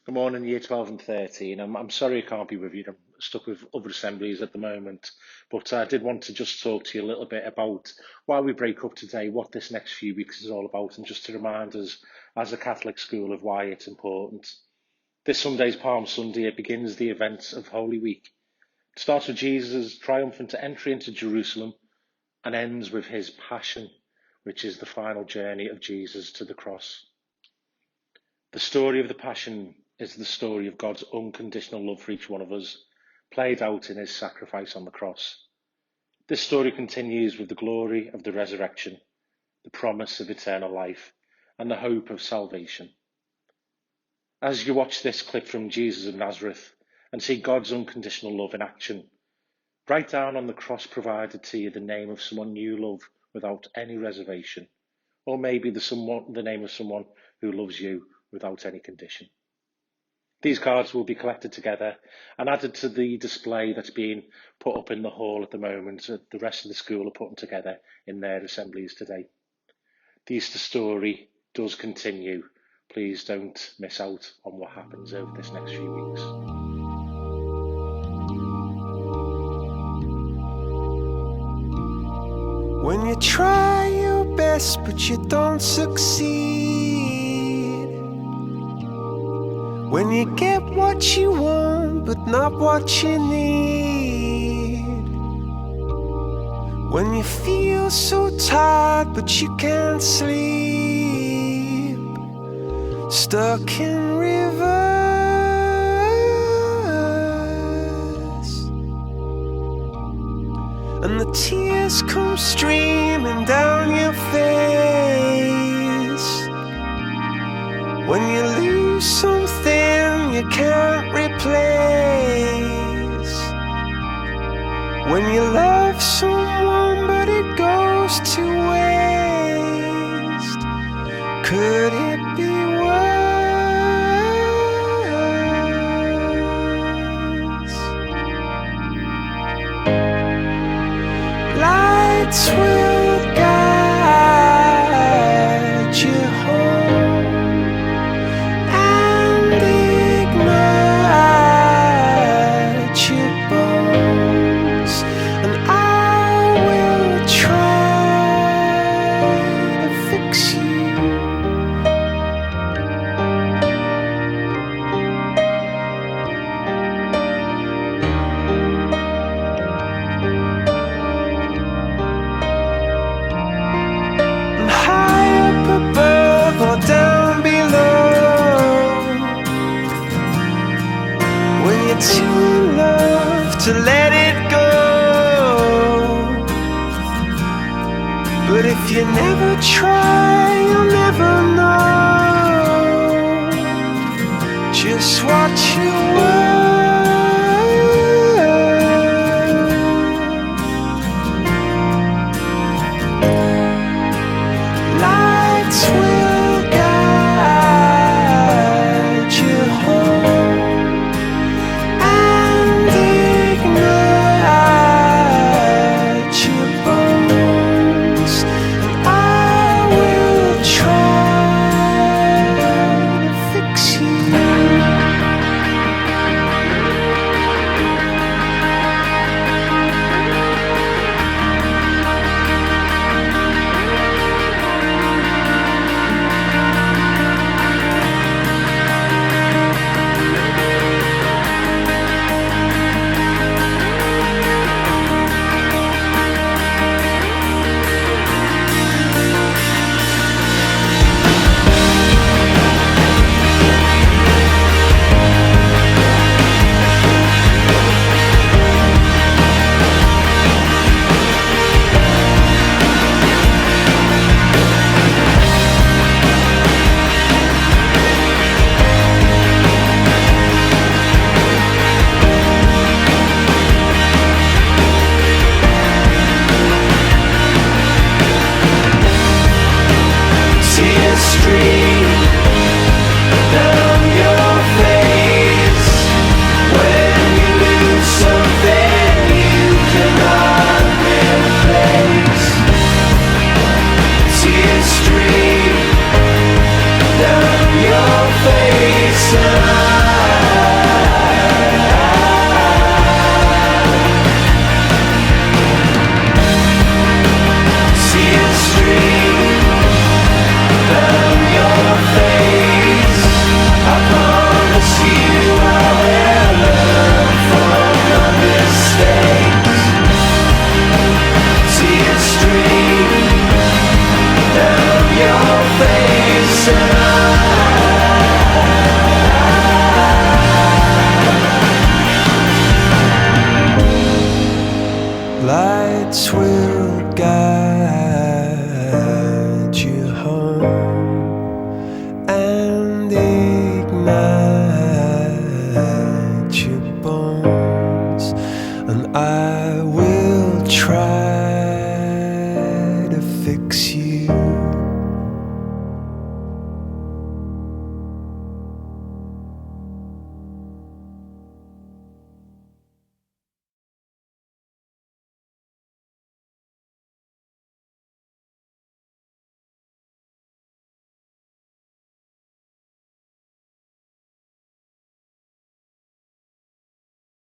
Good morning, Year 12 and 13. I'm sorry I can't be with you. I'm stuck with other assemblies at the moment. But I did want to just talk to you a little bit about why we break up today, what this next few weeks is all about, and just to remind us as a Catholic school of why it's important. This Sunday's Palm Sunday. It begins the events of Holy Week. It starts with Jesus' triumphant entry into Jerusalem and ends with his Passion, which is the final journey of Jesus to the cross. The story of the Passion is the story of God's unconditional love for each one of us, played out in his sacrifice on the cross. This story continues with the glory of the resurrection, the promise of eternal life, and the hope of salvation. As you watch this clip from Jesus of Nazareth and see God's unconditional love in action, write down on the cross provided to you the name of someone you love without any reservation, or maybe the name of someone who loves you without any condition. These cards will be collected together and added to the display that's being put up in the hall at the moment. The rest of the school are putting together in their assemblies today. The Easter story does continue. Please don't miss out on what happens over this next few weeks. When you try your best but you don't succeed, when you get what you want but not what you need, when you feel so tired but you can't sleep, stuck in rivers, and the tears come streaming down your face, when you lose something you can't replace, when you love someone but it goes to waste, could it be worse? Lights will guide you home and ignite your bones, and I will try to fix you. And high up above or down below, when you're too in love to let it go, but if you never try you'll never know just what you were. Lights will guide you home and ignite your bones, and I will try night.